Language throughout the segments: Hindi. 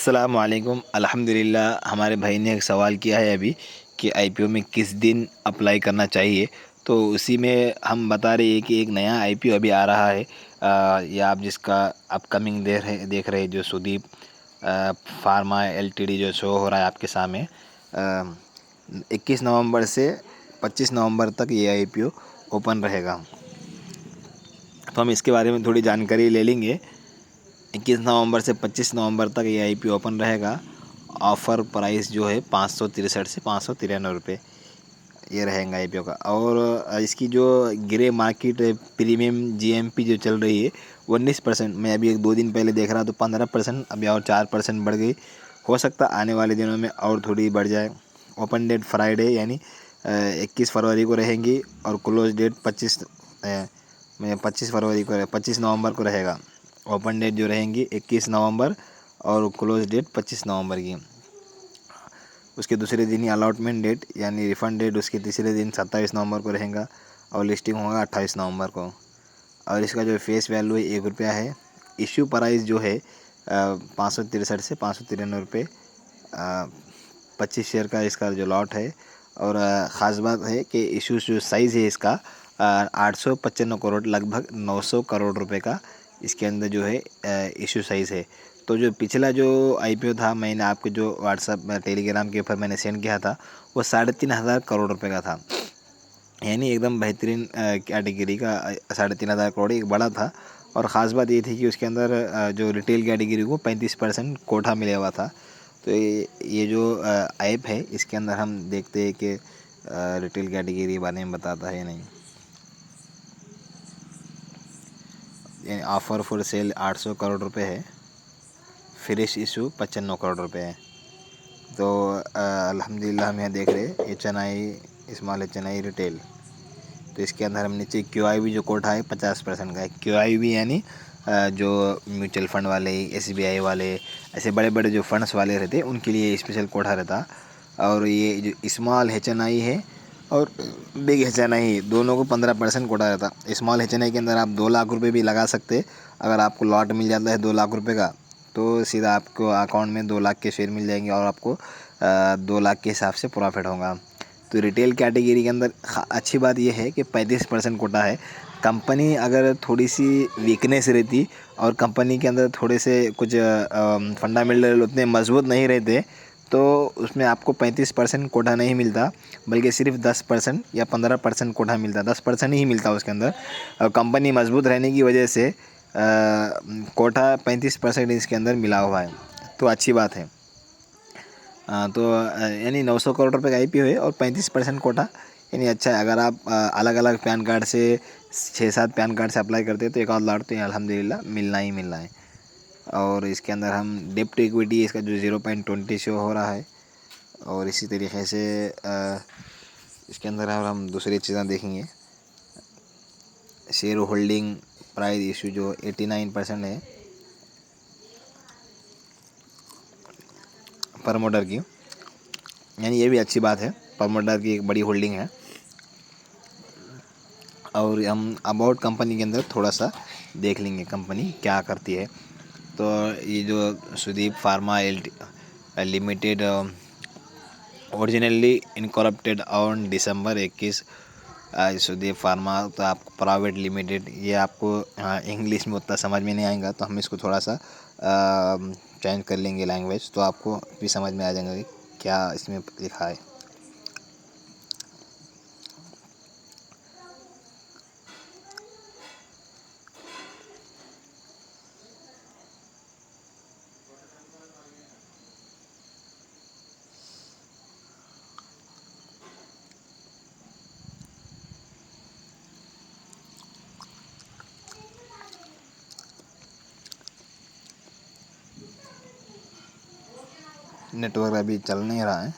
अस्सलाम वालेकुम। अल्हम्दुलिल्लाह हमारे भाई ने एक सवाल किया है अभी कि आईपीओ में किस दिन अप्लाई करना चाहिए। तो उसी में हम बता रहे हैं कि एक नया आईपीओ अभी आ रहा है, या आप जिसका अपकमिंग देख रहे हैं, जो सुदीप फार्मा एलटीडी जो शो हो रहा है आपके सामने। 21 नवंबर से 25 नवंबर तक ये आईपीओ ओपन रहेगा। तो हम इसके बारे में थोड़ी जानकारी ले लेंगे। 21 नवंबर से 25 नवंबर तक ये आईपीओ ओपन रहेगा। ऑफ़र प्राइस जो है 563 से 593 रुपये ये रहेगा आईपीओ का। और इसकी जो ग्रे मार्केट प्रीमियम जीएमपी जो चल रही है 19%। मैं अभी 1-2 दिन पहले देख रहा तो 15%, अभी और 4% बढ़ गई। हो सकता आने वाले दिनों में और थोड़ी बढ़ जाए। ओपन डेट फ्राइडे यानी 21 फरवरी को रहेंगी और क्लोज डेट 25 नवंबर को रहेगा। ओपन डेट जो रहेंगी 21 नवंबर और क्लोज डेट 25 नवंबर की। उसके दूसरे दिन ही अलॉटमेंट डेट यानी रिफ़ंड डेट उसके तीसरे दिन 27 नवंबर को रहेगा और लिस्टिंग होगा 28 नवंबर को। और इसका जो फेस वैल्यू है ₹1 है। इशू प्राइस जो है 563 से 593 रुपये। 25 शेयर का इसका जो लॉट है। और ख़ास बात है कि इशू जो साइज़ है इसका 895 करोड़, लगभग 900 करोड़ रुपए का इसके अंदर जो है इशू साइज़ है। तो जो पिछला जो आईपीओ था, मैंने आपको जो व्हाट्सअप टेलीग्राम के ऊपर मैंने सेंड किया था, वो 3,500 करोड़ रुपए का था। यानी एकदम बेहतरीन कैटेगरी का 3,500 करोड़ एक बड़ा था। और ख़ास बात ये थी कि उसके अंदर जो रिटेल कैटेगरी को 35% कोटा मिला हुआ था। तो ये जो ऐप है इसके अंदर हम देखते हैं कि रिटेल कैटेगरी बारे में बताता है या नहीं। यानी ऑफ़र फॉर सेल 800 करोड़ रुपए है, फ्रेश इशू 95 करोड़ रुपए है। तो अल्हम्दुलिल्लाह हम यहाँ देख रहे हैं HNI स्मॉल HNI रिटेल। तो इसके अंदर हम नीचे QIB जो कोटा है 50% का है। QIB यानी जो म्यूचुअल फ़ंड वाले, SBI वाले, ऐसे बड़े बड़े जो फंड्स वाले रहते हैं उनके लिए स्पेशल कोटा रहता। और ये जो स्मॉल HNI है और बिग HNI दोनों को 15% कोटा रहता। स्मॉल HNI के अंदर आप 2 लाख रुपए भी लगा सकते। अगर आपको लॉट मिल जाता है 2 लाख रुपए का, तो सीधा आपको अकाउंट में 2 लाख के शेयर मिल जाएंगे और आपको 2 लाख के हिसाब से प्रॉफिट होगा। तो रिटेल कैटेगरी के अंदर अच्छी बात यह है कि 35% कोटा है। कंपनी अगर थोड़ी सी वीकनेस रहती और कंपनी के अंदर थोड़े से कुछ फंडामेंटल उतने मजबूत नहीं रहते, तो उसमें आपको 35% कोटा नहीं मिलता, बल्कि सिर्फ 10% या 15% कोटा मिलता। 10% ही मिलता उसके अंदर। और कंपनी मजबूत रहने की वजह से कोटा 35% इसके अंदर मिला हुआ है, तो अच्छी बात है। तो यानी 900 करोड़ रुपए का आईपीओ है और 35% कोटा, यानी अच्छा है। अगर आप अलग अलग पैन कार्ड से 6-7 पैन कार्ड से अप्लाई करते हैं तो एक और लाट तो ये अल्हम्दुलिल्लाह मिलना ही मिलना है। और इसके अंदर हम डेप्ट टू इक्विटी इसका जो 0.20 शो हो रहा है। और इसी तरीके से इसके अंदर हम दूसरी चीज़ें देखेंगे। शेयर होल्डिंग प्राइस इशू जो 89% है प्रमोटर की, यानी ये भी अच्छी बात है। प्रमोटर की एक बड़ी होल्डिंग है। और हम अबाउट कंपनी के अंदर थोड़ा सा देख लेंगे कंपनी क्या करती है। तो ये जो Sudeep pharma limited originally incorporated on December 21। Sudeep pharma तो आपको प्राइवेट लिमिटेड, ये आपको इंग्लिश में उतना समझ में नहीं आएगा, तो हम इसको थोड़ा सा चेंज कर लेंगे लैंग्वेज, तो आपको भी समझ में आ जाएगा कि क्या इसमें लिखा है। नेटवर्क अभी चल नहीं रहा है,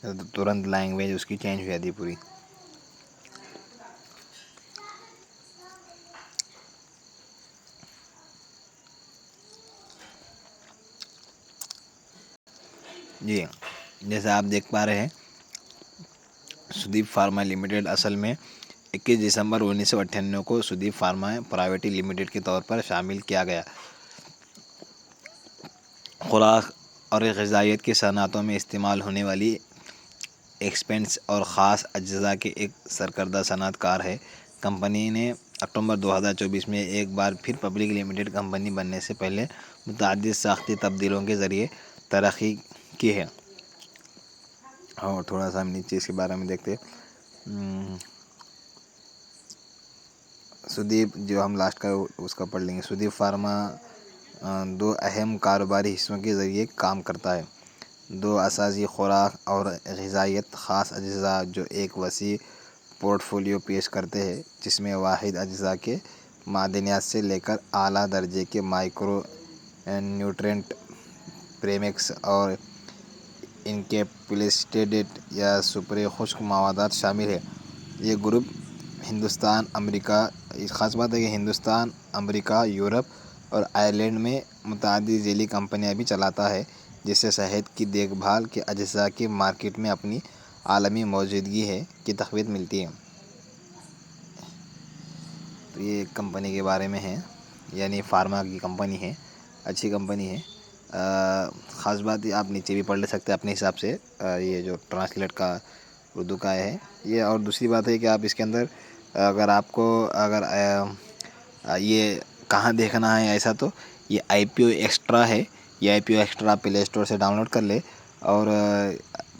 तो तुरंत लैंग्वेज उसकी चेंज हो जाती पूरी। जी, जैसे आप देख पा रहे हैं सुदीप फार्मा लिमिटेड असल में 21 दिसंबर 1998 को सुदीप फार्मा प्राइवेट लिमिटेड के तौर पर शामिल किया गया। खुराक और ग़िज़ाइयत की सनअतों में इस्तेमाल होने वाली एक्सपेंस और ख़ास अज्जा के एक सरकर्दा सनअतकार है। कंपनी ने अक्टूबर 2024 में एक बार फिर पब्लिक लिमिटेड कंपनी बनने से पहले मुतअद्दिद साख्ती तब्दीलों के ज़रिए तरक्की की है। और थोड़ा सा हम नीचे इसके बारे में देखते हैं। सुदीप, जो हम लास्ट का उसका पढ़ लेंगे। सुदीप फार्मा दो अहम कारोबारी हिस्सों के ज़रिए काम करता है। दो असासी खुराक और ग़िज़ाइयत ख़ास अज्जा जो एक वसी पोर्टफोलियो पेश करते हैं, जिसमें वाहिद अज्जा के मादनियात से लेकर आला दर्जे के माइक्रो न्यूट्रेंट प्रेमिक्स और इनकैप्सुलेटेड या सुपरे खुश्क मवादात शामिल है। ये ग्रुप हिंदुस्तान, अमेरिका, ख़ास बात है कि हिंदुस्तान, अमेरिका, यूरोप और आयरलैंड में मुतअद्दिद ज़ैली कंपनियां भी चलाता है, जिससे सेहत की देखभाल के अज्जा की मार्केट में अपनी आलमी मौजूदगी है की तक़वीत मिलती है। तो ये कंपनी के बारे में है, यानी फार्मा की कंपनी है, अच्छी कंपनी है। ख़ास बात आप नीचे भी पढ़ ले सकते हैं अपने हिसाब से, ये जो ट्रांसलेट का उर्दू का है ये। और दूसरी बात है कि आप इसके अंदर अगर आपको ये कहाँ देखना है ऐसा, तो ये IPO एक्स्ट्रा है। ये IPO एक्स्ट्रा आप प्ले स्टोर से डाउनलोड कर ले। और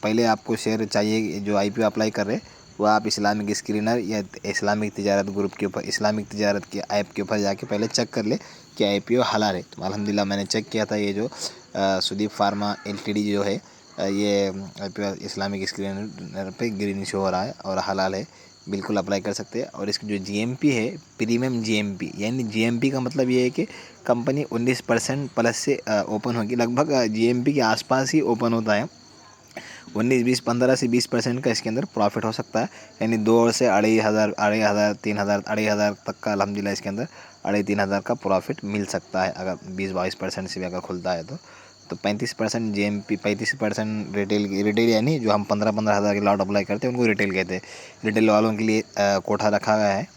पहले आपको शेयर चाहिए जो IPO अप्लाई कर रहे, वो आप इस्लामिक स्क्रीनर या इस्लामिक तिजारत ग्रुप के ऊपर, इस्लामिक तिजारत के ऐप के ऊपर जाके पहले चेक कर ले कि IPO हलाल है। तो अल्हम्दुलिल्लाह मैंने चेक किया था, ये जो सुदीप फार्मा LTD जो है, ये IPO इस्लामिक स्क्रीनर पे ग्रीन शो हो रहा है और हलाल है, बिल्कुल अप्लाई कर सकते हैं। और इसकी जो GMP है, प्रीमियम GMP, यानी GMP का मतलब ये है कि कंपनी 19% प्लस से ओपन होगी। लगभग GMP के आसपास ही ओपन होता है। 15 से 20% का इसके अंदर प्रॉफिट हो सकता है, यानी 2 से 2,500, 3,000, 2,500 तक का अल्हम्दुलिल्लाह इसके अंदर 2,500-3,000 का प्रॉफिट मिल सकता है, अगर 20-22% से भी अगर खुलता है तो 35% GMP, 35% रिटेल यानी जो हम 15-15 हज़ार के लॉट अप्लाई करते हैं उनको रिटेल कहते हैं। रिटेल वालों के लिए कोठा रखा गया है,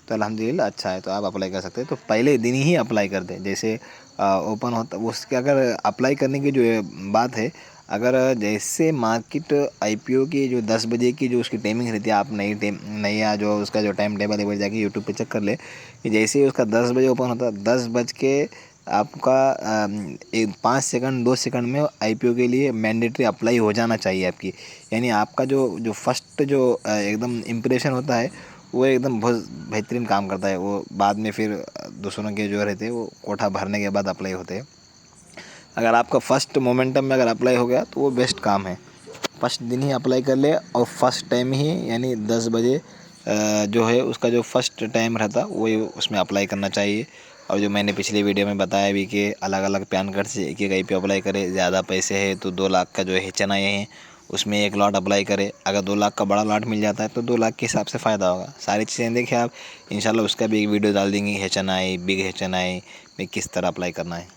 तो अल्हम्दुलिल्लाह अच्छा है, तो आप अप्लाई कर सकते हैं। तो पहले दिन ही अप्लाई कर दें, जैसे ओपन होता उसके, अगर अप्लाई करने की जो बात है, अगर जैसे मार्केट IPO की जो 10 बजे की जो उसकी टाइमिंग रहती है, आप नया जो उसका जो टाइम टेबल है जाके यूट्यूब पे चेक कर ले कि जैसे ही उसका 10 बजे ओपन होता है, 10 बज के आपका 5 सेकंड 2 सेकंड में IPO के लिए मैंडेटरी अप्लाई हो जाना चाहिए आपकी। यानी आपका जो फर्स्ट जो एकदम इम्प्रेशन होता है, वो एकदम बहुत बेहतरीन काम करता है। वो बाद में फिर दूसरों के जो रहते हैं वो कोठा भरने के बाद अप्लाई होते हैं। अगर आपका फ़र्स्ट मोमेंटम में अगर अप्लाई हो गया तो वो बेस्ट काम है। फर्स्ट दिन ही अप्लाई कर ले और फर्स्ट टाइम ही, यानी 10 बजे जो है उसका जो फर्स्ट टाइम रहता वही उसमें अप्लाई करना चाहिए। और जो मैंने पिछली वीडियो में बताया भी कि अलग अलग पैन कार्ड से एक IPO अप्लाई करे। ज़्यादा पैसे है तो 2 लाख का जो HNI है उसमें 1 लॉट अप्लाई करे। अगर 2 लाख का बड़ा लॉट मिल जाता है तो 2 लाख के हिसाब से फ़ायदा होगा। सारी चीज़ें देखें आप, इंशाल्लाह उसका भी एक वीडियो डाल देंगे, HNI, बिग HNI में किस तरह अप्लाई करना है।